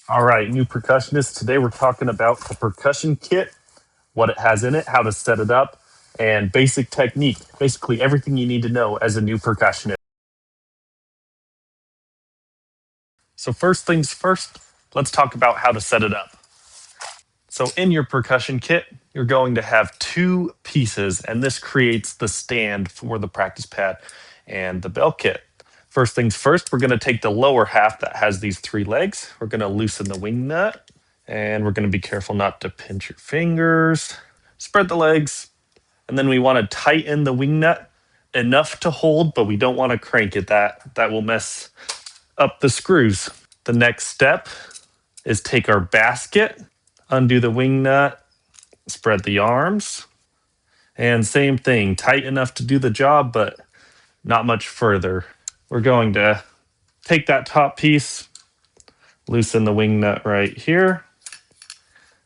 All right, new percussionist. Today we're talking about the percussion kit, what it has in it, how to set it up, and basic technique. Basically, everything you need to know as a new percussionist. So, first things first, let's talk about how to set it up. So, in your percussion kit, you're going to have two pieces, and this creates the stand for the practice pad and the bell kit. First things first, we're going to take the lower half that has these three legs. We're going to loosen the wing nut, and we're going to be careful not to pinch your fingers. Spread the legs, and then we want to tighten the wing nut enough to hold, but we don't want to crank it. That will mess up the screws. The next step is take our basket, undo the wing nut, spread the arms, and same thing, tight enough to do the job, but not much further. We're going to take that top piece, loosen the wing nut right here,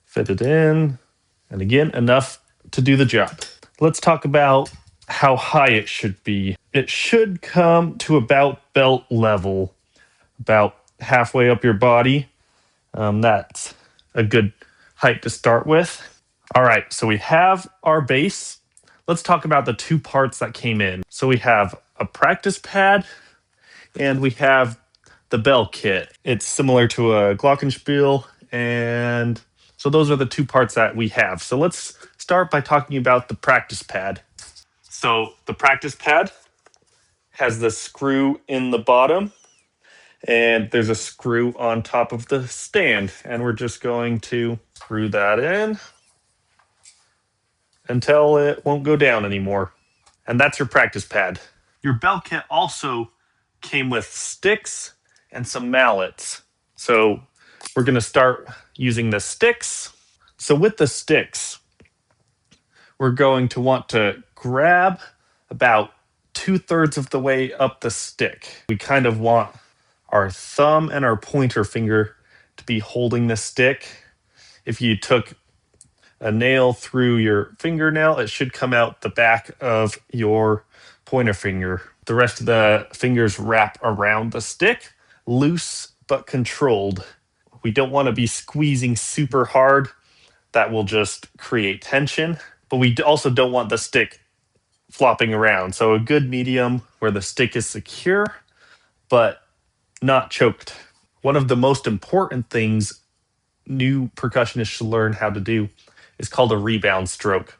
fit it in, and again, enough to do the job. Let's talk about how high it should be. It should come to about belt level, about halfway up your body. That's a good height to start with. All right, so we have our base. Let's talk about the two parts that came in. So we have a practice pad and we have the bell kit. It's similar to a glockenspiel, and so those are the two parts that we have. So let's start by talking about the practice pad. So the practice pad has the screw in the bottom, and there's a screw on top of the stand, and we're just going to screw that in until it won't go down anymore. And that's your practice pad. Your bell kit also came with sticks and some mallets. So we're going to start using the sticks. So with the sticks, we're going to want to grab about 2/3 of the way up the stick. We kind of want our thumb and our pointer finger to be holding the stick. If you took a nail through your fingernail, it should come out the back of your pointer finger. The rest of the fingers wrap around the stick, loose but controlled. We don't want to be squeezing super hard. That will just create tension. But we also don't want the stick flopping around. So a good medium where the stick is secure, but not choked. One of the most important things new percussionists should learn how to do is called a rebound stroke.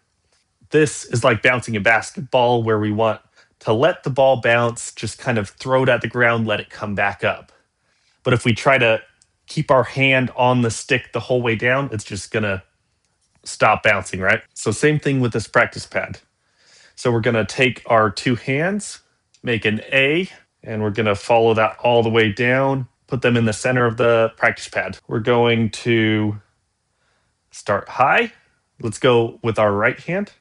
This is like bouncing a basketball where we want to let the ball bounce, just kind of throw it at the ground, let it come back up. But if we try to keep our hand on the stick the whole way down, it's just going to stop bouncing, right? So same thing with this practice pad. So we're going to take our two hands, make an A, and we're going to follow that all the way down, put them in the center of the practice pad. We're going to start high. Let's go with our right hand.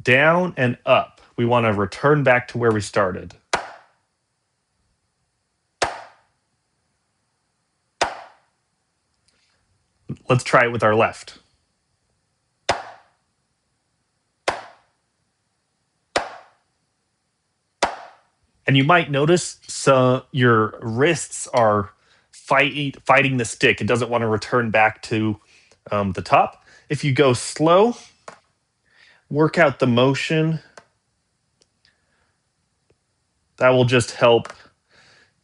Down and up. We want to return back to where we started. Let's try it with our left. And you might notice your wrists are fighting the stick. It doesn't want to return back to the top. If you go slow, work out the motion. That will just help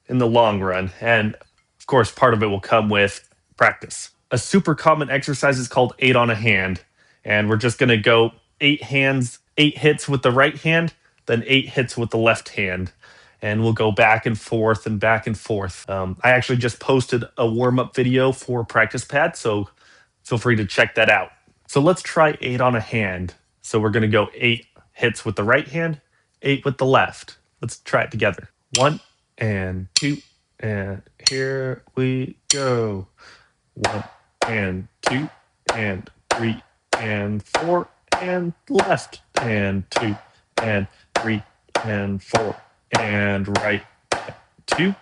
in the long run. And of course, part of it will come with practice. A super common exercise is called 8 on a hand. And we're just going to go 8 hits with the right hand, then 8 hits with the left hand. And we'll go back and forth and back and forth. I actually just posted a warm-up video for practice pad, so feel free to check that out. So let's try 8 on a hand. So we're going to go 8 hits with the right hand, 8 with the left. Let's try it together. 1 and 2, and here we go. 1 and 2 and 3 and 4 and left and 2 and 3 and 4 and right. 2,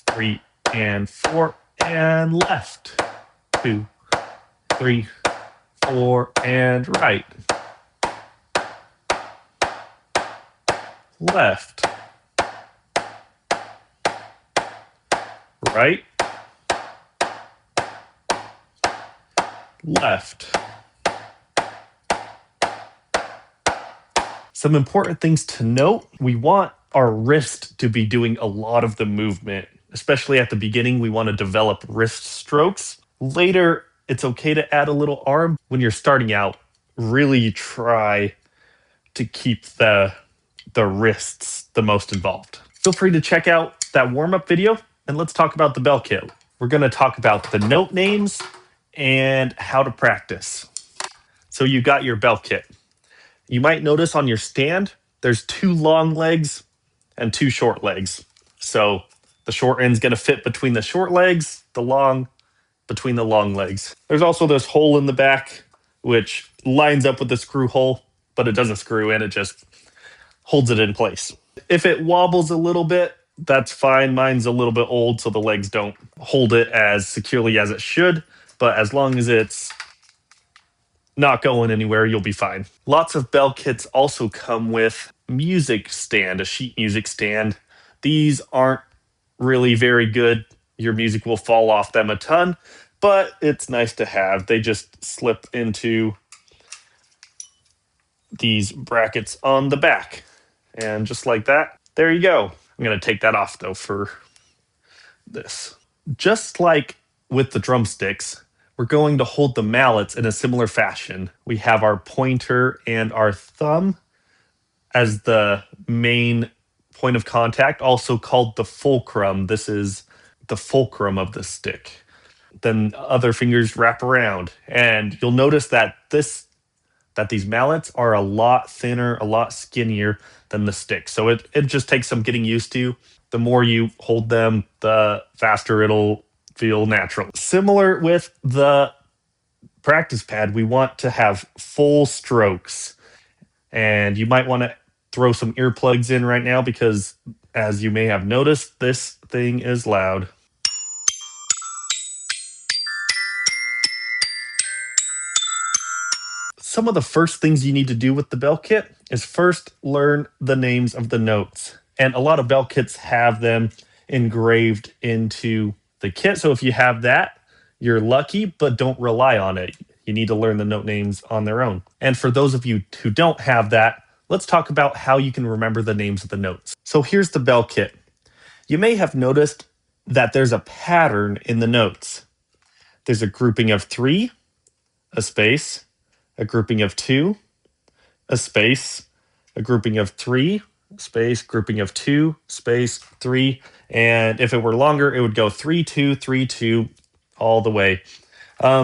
3 and 4 and left. 2, 3, 4 and right. Left. Right. left. Some important things to note: we want our wrist to be doing a lot of the movement, especially at the beginning. We want to develop wrist strokes. Later, it's okay to add a little arm. When you're starting out, really try to keep the wrists the most involved. Feel free to check out that warm-up video, and let's talk about the bell kit. We're going to talk about the note names and how to practice. So you got your bell kit. You might notice on your stand, there's 2 long legs and 2 short legs. So the short end's going to fit between the short legs, the long between the long legs. There's also this hole in the back, which lines up with the screw hole, but it doesn't screw in, it just holds it in place. If it wobbles a little bit, that's fine. Mine's a little bit old, so the legs don't hold it as securely as it should, but as long as it's not going anywhere, you'll be fine. Lots of bell kits also come with music stand, a sheet music stand. These aren't really very good. Your music will fall off them a ton, but it's nice to have. They just slip into these brackets on the back. And just like that, there you go. I'm going to take that off though for this. Just like with the drumsticks, we're going to hold the mallets in a similar fashion. We have our pointer and our thumb as the main point of contact, also called the fulcrum. This is the fulcrum of the stick. Then other fingers wrap around, and you'll notice that these mallets are a lot thinner, a lot skinnier than the stick. So it just takes some getting used to. The more you hold them, the faster it'll feel natural. Similar with the practice pad, we want to have full strokes. And you might want to throw some earplugs in right now because, as you may have noticed, this thing is loud. Some of the first things you need to do with the bell kit is first learn the names of the notes. And a lot of bell kits have them engraved into the kit. So if you have that, you're lucky, but don't rely on it. You need to learn the note names on their own. And for those of you who don't have that, let's talk about how you can remember the names of the notes. So here's the bell kit. You may have noticed that there's a pattern in the notes. There's a grouping of 3, a space, a grouping of 2, a space, a grouping of 3, space, grouping of 2, space, 3. And if it were longer, it would go 3, 2, 3, 2, all the way.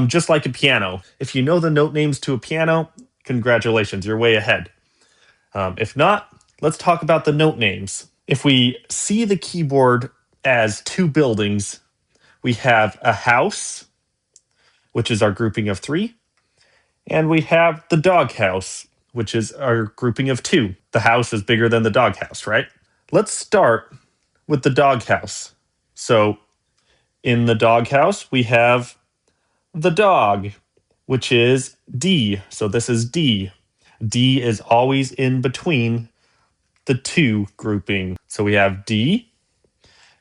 Just like a piano. If you know the note names to a piano, congratulations, you're way ahead. If not, let's talk about the note names. If we see the keyboard as 2 buildings, we have a house, which is our grouping of 3, and we have the doghouse, which is our grouping of 2. The house is bigger than the doghouse, right? Let's start with the doghouse. So in the doghouse, we have the dog, which is D. So this is D. D is always in between the 2 grouping. So we have D.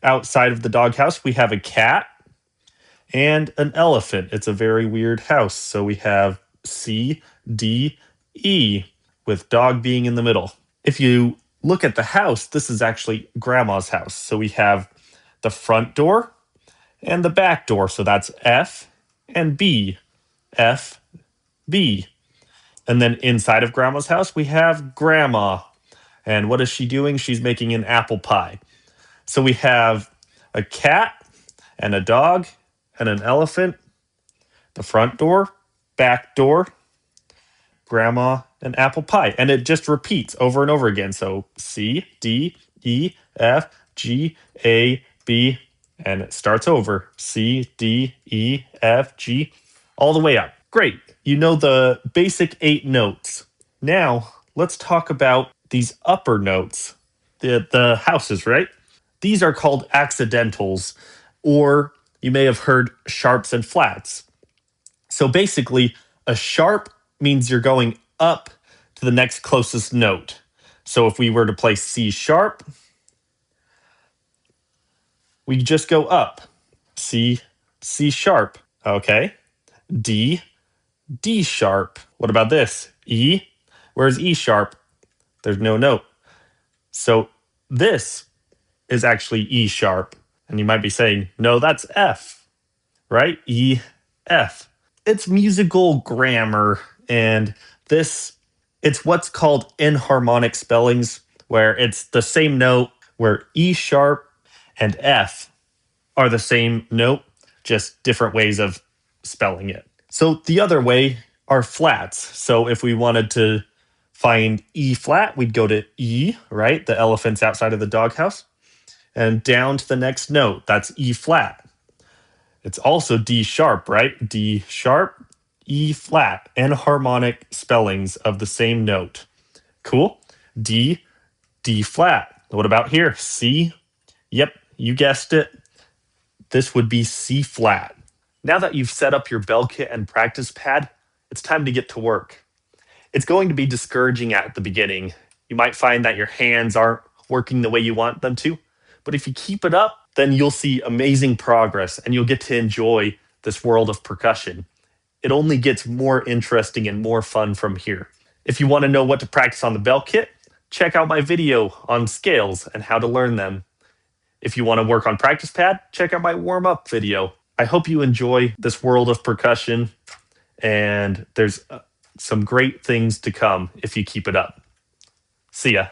Outside of the doghouse, we have a cat and an elephant. It's a very weird house. So we have C, D, E, with dog being in the middle. If you look at the house, this is actually grandma's house. So we have the front door and the back door. So that's F and B. F, B. And then inside of grandma's house, we have grandma. And what is she doing? She's making an apple pie. So we have a cat and a dog and an elephant, the front door, back door, grandma, and apple pie. And it just repeats over and over again. So C, D, E, F, G, A, B, and it starts over. C, D, E, F, G, all the way up. Great. You know the basic 8 notes. Now, let's talk about these upper notes, the houses, right? These are called accidentals, or you may have heard sharps and flats. So basically, a sharp means you're going up to the next closest note. So if we were to play C sharp, we just go up. C sharp. Okay. D, D sharp. What about this? E? Where's E sharp? There's no note. So this is actually E sharp. And you might be saying, no, that's F, right? E, F. It's musical grammar. And it's what's called enharmonic spellings, where it's the same note, where E sharp and F are the same note, just different ways of spelling it. So the other way are flats. So if we wanted to find E flat, we'd go to E, right? The elephant's outside of the doghouse. And down to the next note, that's E flat. It's also D sharp, right? D sharp, E flat, enharmonic spellings of the same note. Cool. D, D flat. What about here? C? Yep, you guessed it. This would be C flat. Now that you've set up your bell kit and practice pad, it's time to get to work. It's going to be discouraging at the beginning. You might find that your hands aren't working the way you want them to, but if you keep it up, then you'll see amazing progress and you'll get to enjoy this world of percussion. It only gets more interesting and more fun from here. If you want to know what to practice on the bell kit, check out my video on scales and how to learn them. If you want to work on practice pad, check out my warm-up video. I hope you enjoy this world of percussion, and there's some great things to come if you keep it up. See ya.